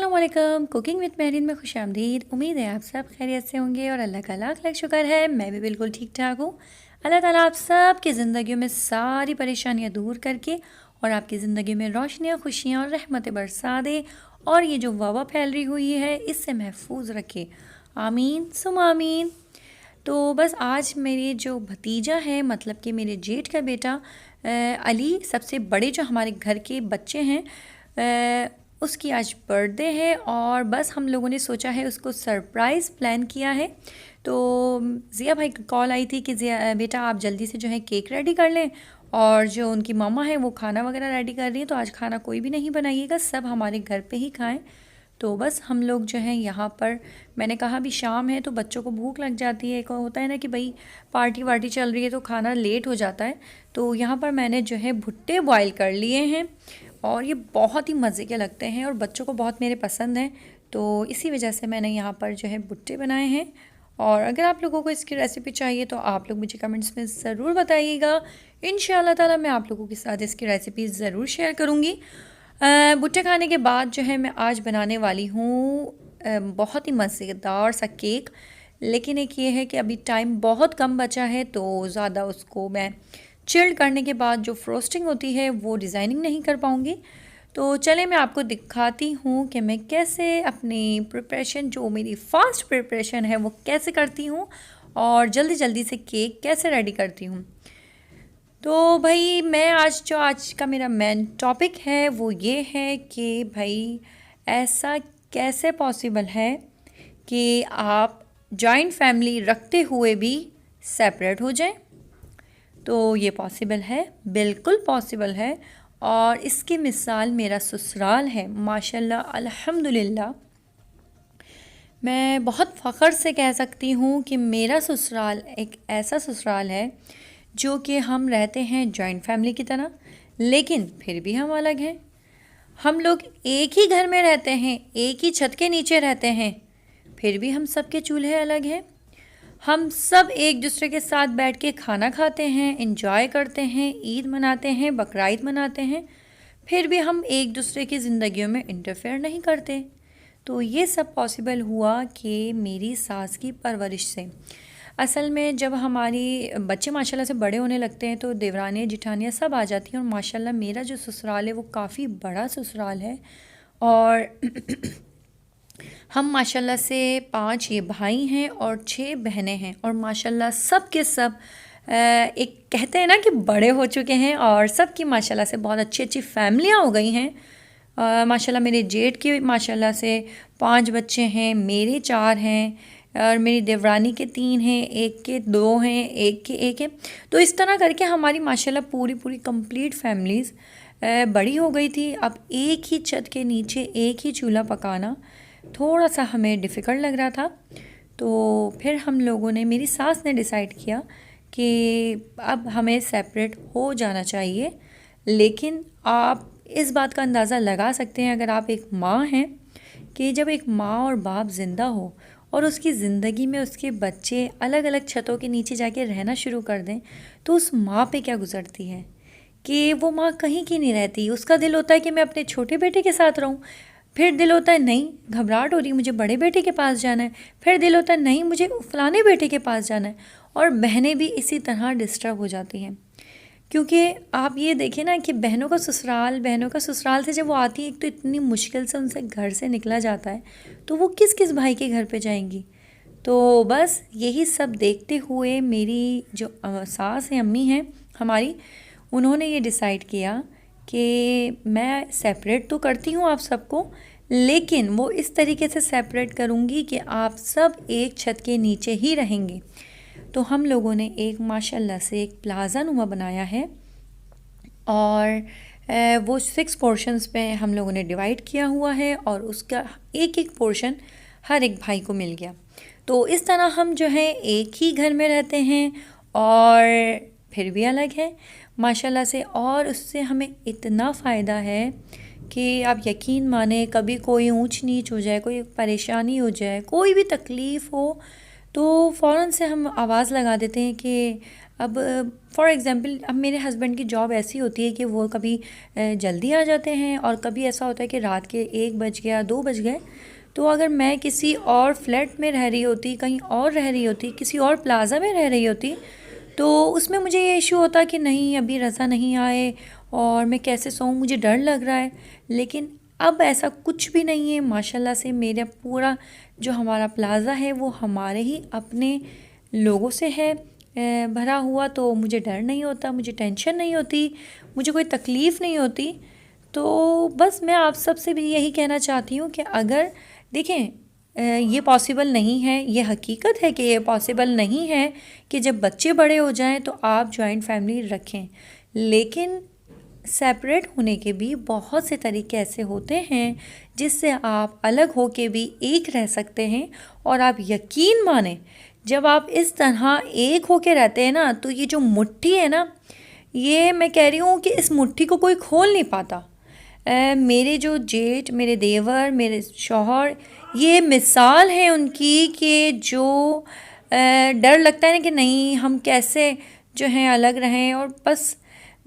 अस्सलामुअलैकुम। Cooking with Mehreen में खुशामदीद। उम्मीद है आप सब खैरियत से होंगे और अल्लाह का लाख लाख शुक्र है मैं भी बिल्कुल ठीक ठाक हूँ। अल्लाह ताला आप सब की ज़िंदगियों में सारी परेशानियाँ दूर करके और आपकी ज़िंदगी में रोशनियाँ, खुशियाँ और रहमतें बरसा दे और ये जो वबा फैल रही हुई है इससे महफूज रखे। आमीन सुम आमीन। तो बस आज मेरे जो भतीजा है मतलब कि मेरे जेठ का बेटा अली, सबसे बड़े जो हमारे घर के बच्चे हैं, उसकी आज बर्थडे है और बस हम लोगों ने सोचा है उसको सरप्राइज़ प्लान किया है। तो ज़िया भाई की कॉल आई थी कि ज़िया बेटा आप जल्दी से जो है केक रेडी कर लें और जो उनकी मामा है वो खाना वगैरह रेडी कर रही है, तो आज खाना कोई भी नहीं बनाइएगा, सब हमारे घर पे ही खाएं। तो बस हम लोग जो हैं यहाँ पर, मैंने कहा अभी शाम है तो बच्चों को भूख लग जाती है, एक होता है ना कि भाई पार्टी वार्टी चल रही है तो खाना लेट हो जाता है। तो यहाँ पर मैंने जो है भुट्टे बॉईल कर लिए हैं और ये बहुत ही मज़े के लगते हैं और बच्चों को बहुत मेरे पसंद हैं, तो इसी वजह से मैंने यहाँ पर जो है भुट्टे बनाए हैं। और अगर आप लोगों को इसकी रेसिपी चाहिए तो आप लोग मुझे कमेंट्स में ज़रूर बताइएगा। इंशाल्लाह ताला मैं आप लोगों के साथ इसकी रेसिपी ज़रूर शेयर करूँगी। भुट्टे खाने के बाद जो है मैं आज बनाने वाली हूँ बहुत ही मज़ेदार सा केक। लेकिन एक ये है कि अभी टाइम बहुत कम बचा है तो ज़्यादा उसको मैं चिल्ड करने के बाद जो फ्रोस्टिंग होती है वो डिज़ाइनिंग नहीं कर पाऊँगी। तो चले मैं आपको दिखाती हूँ कि मैं कैसे अपनी प्रिपरेशन, जो मेरी फ़ास्ट प्रिपरेशन है वो कैसे करती हूँ और जल्दी जल्दी से केक कैसे रेडी करती हूँ। तो भाई मैं आज का मेरा मेन टॉपिक है वो ये है कि भाई ऐसा कैसे पॉसिबल है कि आप जॉइंट फैमिली रखते हुए भी सेपरेट हो जाएं। तो ये पॉसिबल है, बिल्कुल पॉसिबल है और इसकी मिसाल मेरा ससुराल है। माशाल्लाह अल्हम्दुलिल्लाह मैं बहुत फ़ख्र से कह सकती हूँ कि मेरा ससुराल एक ऐसा ससुराल है जो कि हम रहते हैं जॉइंट फैमिली की तरह, लेकिन फिर भी हम अलग हैं। हम लोग एक ही घर में रहते हैं, एक ही छत के नीचे रहते हैं, फिर भी हम सबके चूल्हे अलग हैं। हम सब एक दूसरे के साथ बैठ के खाना खाते हैं, इंजॉय करते हैं, ईद मनाते हैं, बकरीद मनाते हैं, फिर भी हम एक दूसरे की ज़िंदगियों में इंटरफेयर नहीं करते। तो ये सब पॉसिबल हुआ कि मेरी सास की परवरिश से। असल में जब हमारी बच्चे माशाल्लाह से बड़े होने लगते हैं तो देवरानियाँ जिठानियाँ सब आ जाती हैं और माशाल्लाह मेरा जो ससुराल है वो काफ़ी बड़ा ससुराल है और हम माशाल्लाह से 5 ये भाई हैं और 6 बहनें हैं और माशाल्लाह सब के सब एक कहते हैं ना कि बड़े हो चुके हैं और सब की माशाल्लाह से बहुत अच्छी अच्छी फैमिलियाँ हो गई हैं। माशाल्लाह मेरे जेठ के माशाल्लाह से 5 बच्चे हैं, मेरे 4 हैं और मेरी देवरानी के 3 हैं, एक के 2 हैं, एक के 1 है। तो इस तरह करके हमारी माशाल्लाह पूरी पूरी कंप्लीट फैमिलीज़ बड़ी हो गई थी। अब एक ही छत के नीचे एक ही चूल्हा पकाना थोड़ा सा हमें डिफ़िकल्ट लग रहा था। तो फिर हम लोगों ने, मेरी सास ने डिसाइड किया कि अब हमें सेपरेट हो जाना चाहिए। लेकिन आप इस बात का अंदाज़ा लगा सकते हैं अगर आप एक माँ हैं कि जब एक माँ और बाप ज़िंदा हो और उसकी ज़िंदगी में उसके बच्चे अलग अलग छतों के नीचे जाके रहना शुरू कर दें तो उस माँ पे क्या गुज़रती है कि वो माँ कहीं की नहीं रहती। उसका दिल होता है कि मैं अपने छोटे बेटे के साथ रहूँ, फिर दिल होता है नहीं घबराहट हो रही मुझे बड़े बेटे के पास जाना है, फिर दिल होता है नहीं मुझे फलाने बेटे के पास जाना है। और बहनें भी इसी तरह डिस्टर्ब हो जाती हैं क्योंकि आप ये देखें ना कि बहनों का ससुराल से जब वो आती है, एक तो इतनी मुश्किल से उनसे घर से निकला जाता है, तो वो किस किस भाई के घर पे जाएंगी। तो बस यही सब देखते हुए मेरी जो सास हैं, अम्मी हैं हमारी, उन्होंने ये डिसाइड किया कि मैं सेपरेट तो करती हूँ आप सबको, लेकिन वो इस तरीके से सेपरेट करूँगी कि आप सब एक छत के नीचे ही रहेंगे। तो हम लोगों ने एक माशाल्लाह से एक प्लाज़ा नुमा बनाया है और वो 6 पोर्शंस पे हम लोगों ने डिवाइड किया हुआ है और उसका एक एक पोर्शन हर एक भाई को मिल गया। तो इस तरह हम जो है एक ही घर में रहते हैं और फिर भी अलग है माशाल्लाह से। और उससे हमें इतना फ़ायदा है कि आप यकीन माने, कभी कोई ऊंच नीच हो जाए, कोई परेशानी हो जाए, कोई भी तकलीफ़ हो, तो फ़ौरन से हम आवाज़ लगा देते हैं कि अब फॉर एग्ज़ाम्पल अब मेरे हस्बैंड की जॉब ऐसी होती है कि वो कभी जल्दी आ जाते हैं और कभी ऐसा होता है कि रात के 1 बज गया 2 बज गए। तो अगर मैं किसी और फ्लैट में रह रही होती, कहीं और रह रही होती, किसी और प्लाज़ा में रह रही होती, तो उसमें मुझे ये इशू होता कि नहीं अभी रज़ा नहीं आए और मैं कैसे सोऊं, मुझे डर लग रहा है। लेकिन अब ऐसा कुछ भी नहीं है, माशाल्लाह से मेरा पूरा जो हमारा प्लाज़ा है वो हमारे ही अपने लोगों से है भरा हुआ, तो मुझे डर नहीं होता, मुझे टेंशन नहीं होती, मुझे कोई तकलीफ़ नहीं होती। तो बस मैं आप सब से भी यही कहना चाहती हूँ कि अगर देखें ये पॉसिबल नहीं है, ये हकीकत है कि ये पॉसिबल नहीं है कि जब बच्चे बड़े हो जाएं तो आप जॉइंट फैमिली रखें, लेकिन सेपरेट होने के भी बहुत से तरीके ऐसे होते हैं जिससे आप अलग होके भी एक रह सकते हैं। और आप यकीन माने जब आप इस तरह एक होके रहते हैं ना, तो ये जो मुट्ठी है ना, ये मैं कह रही हूँ कि इस मुट्ठी को कोई खोल नहीं पाता। मेरे जो जेठ, मेरे देवर, मेरे शौहर, ये मिसाल है उनकी कि जो डर लगता है ना कि नहीं हम कैसे जो हैं अलग रहें, और बस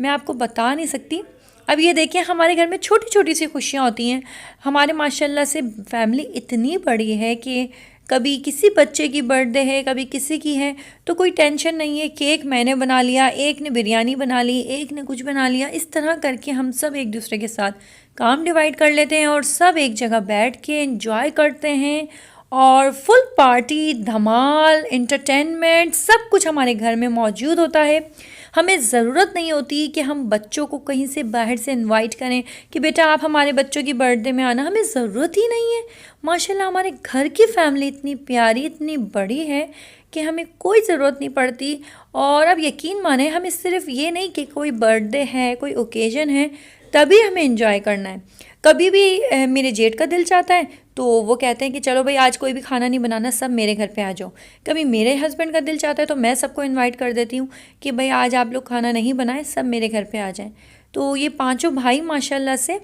मैं आपको बता नहीं सकती। अब ये देखिए हमारे घर में छोटी छोटी सी खुशियाँ होती हैं। हमारे माशाल्लाह से फैमिली इतनी बड़ी है कि कभी किसी बच्चे की बर्थडे है, कभी किसी की है, तो कोई टेंशन नहीं है। केक मैंने बना लिया, एक ने बिरयानी बना ली, एक ने कुछ बना लिया, इस तरह करके हम सब एक दूसरे के साथ काम डिवाइड कर लेते हैं और सब एक जगह बैठ के एंजॉय करते हैं। और फुल पार्टी, धमाल, एंटरटेनमेंट सब कुछ हमारे घर में मौजूद होता है। हमें ज़रूरत नहीं होती कि हम बच्चों को कहीं से बाहर से इनवाइट करें कि बेटा आप हमारे बच्चों की बर्थडे में आना, हमें ज़रूरत ही नहीं है। माशाल्लाह हमारे घर की फैमिली इतनी प्यारी, इतनी बड़ी है कि हमें कोई ज़रूरत नहीं पड़ती। और अब यकीन माने हमें सिर्फ ये नहीं कि कोई बर्थडे है, कोई ओकेज़न है तभी हमें इंजॉय करना है। कभी भी मेरे जेठ का दिल चाहता है तो वो कहते हैं कि चलो भाई आज कोई भी खाना नहीं बनाना, सब मेरे घर पे आ जाओ। कभी मेरे हस्बैंड का दिल चाहता है तो मैं सबको इनवाइट कर देती हूँ कि भाई आज आप लोग खाना नहीं बनाएं, सब मेरे घर पे आ जाएं। तो ये पांचों भाई माशाल्लाह से,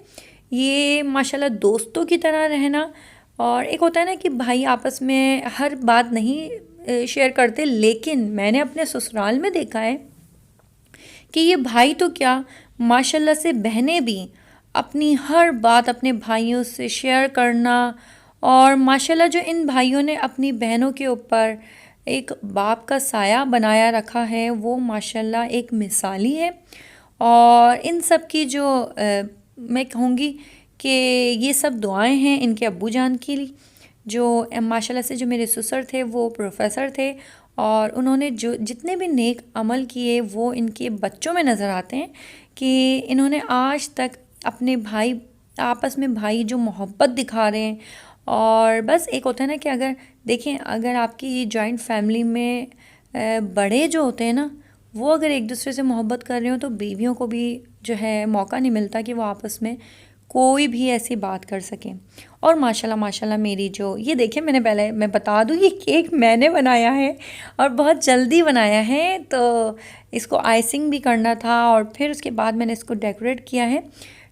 ये माशाल्लाह दोस्तों की तरह रहना। और एक होता है ना कि भाई आपस में हर बात नहीं शेयर करते, लेकिन मैंने अपने ससुराल में देखा है कि ये भाई तो क्या, माशाल्लाह से बहनें भी अपनी हर बात अपने भाइयों से शेयर करना। और माशाल्लाह जो इन भाइयों ने अपनी बहनों के ऊपर एक बाप का साया बनाया रखा है वो माशाल्लाह एक मिसाली है। और इन सब की जो मैं कहूँगी कि ये सब दुआएं हैं इनके अब्बू जान की, जो माशाल्लाह से जो मेरे ससुर थे वो प्रोफेसर थे और उन्होंने जो जितने भी नेक अमल किए वो इनके बच्चों में नज़र आते हैं कि इन्होंने आज तक अपने भाई आपस में भाई जो मोहब्बत दिखा रहे हैं। और बस एक होता है ना कि अगर देखें अगर आपकी जॉइंट फैमिली में बड़े जो होते हैं ना वो अगर एक दूसरे से मोहब्बत कर रहे हो तो बीवियों को भी जो है मौका नहीं मिलता कि वो आपस में कोई भी ऐसी बात कर सकें। और माशाल्लाह माशाल्लाह मेरी जो ये देखिए मैंने पहले मैं बता दूँ ये केक मैंने बनाया है और बहुत जल्दी बनाया है, तो इसको आइसिंग भी करना था और फिर उसके बाद मैंने इसको डेकोरेट किया है।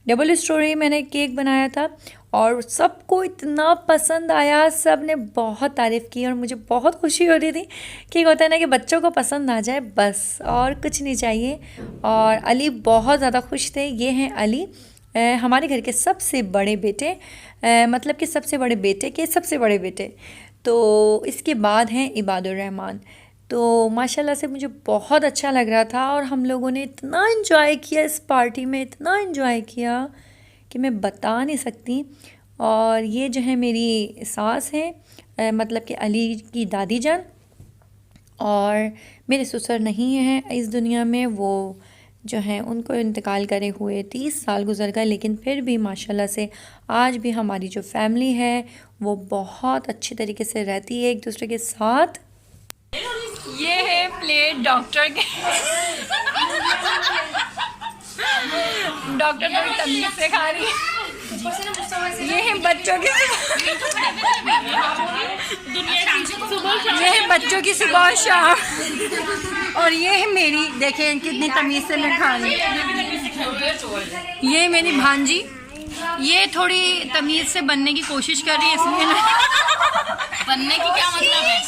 डबल स्टोरी मैंने केक बनाया था और सबको इतना पसंद आया, सब ने बहुत तारीफ़ की और मुझे बहुत खुशी हो रही थी कि होता है ना कि बच्चों को पसंद आ जाए बस और कुछ नहीं चाहिए। और अली बहुत ज़्यादा खुश थे। ये हैं अली, हमारे घर के सबसे बड़े बेटे, मतलब कि सबसे बड़े बेटे के सबसे बड़े बेटे। तो इसके बाद हैं इबादुर रहमान। तो माशाल्लाह से मुझे बहुत अच्छा लग रहा था और हम लोगों ने इतना एंजॉय किया इस पार्टी में, इतना एंजॉय किया कि मैं बता नहीं सकती। और ये जो है मेरी सास हैं, मतलब कि अली की दादी जान, और मेरे ससुर नहीं हैं इस दुनिया में, वो जो हैं उनको इंतकाल करे हुए 30 साल गुजर गए, लेकिन फिर भी माशाल्लाह से आज भी हमारी जो फैमिली है वो बहुत अच्छी तरीके से रहती है एक दूसरे के साथ। ये है प्लेट डॉक्टर के डॉक्टर थोड़ी तमीज़ से खा रही है। ये है बच्चों की ये है बच्चों की सुबह और शाम, और ये है मेरी, देखें कितनी तमीज़ से मैं खा रही हूँ। ये मेरी भांजी, ये थोड़ी तमीज़ से बनने की कोशिश कर रही है इसलिए ना बनने की क्या मतलब है।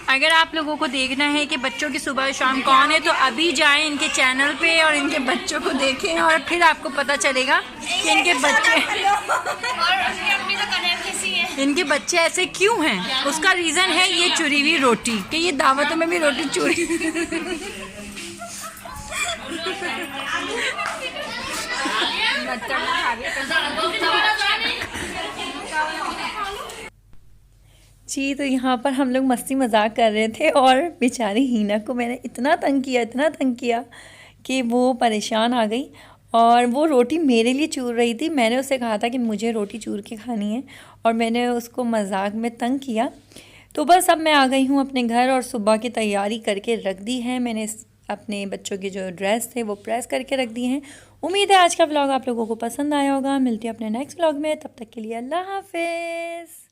अगर आप लोगों को देखना है कि बच्चों की सुबह शाम कौन है, तो अभी जाएं इनके चैनल पे और इनके बच्चों को देखें और फिर आपको पता चलेगा कि इनके बच्चे इनके बच्चे ऐसे क्यों हैं। उसका रीज़न है ये चुरी हुई रोटी, कि ये दावतों में भी रोटी चुरी। जी, तो यहाँ पर हम लोग मस्ती मजाक कर रहे थे और बेचारी हीना को मैंने इतना तंग किया कि वो परेशान आ गई और वो रोटी मेरे लिए चूर रही थी। मैंने उससे कहा था कि मुझे रोटी चूर के खानी है और मैंने उसको मजाक में तंग किया। तो बस अब मैं आ गई हूँ अपने घर और सुबह की तैयारी करके रख दी है मैंने। अपने बच्चों के जो ड्रेस थे वो प्रेस करके रख दिए हैं। उम्मीद है आज का व्लॉग आप लोगों को पसंद आया होगा। मिलती है अपने नेक्स्ट व्लॉग में, तब तक के लिए अल्लाह हाफिज़।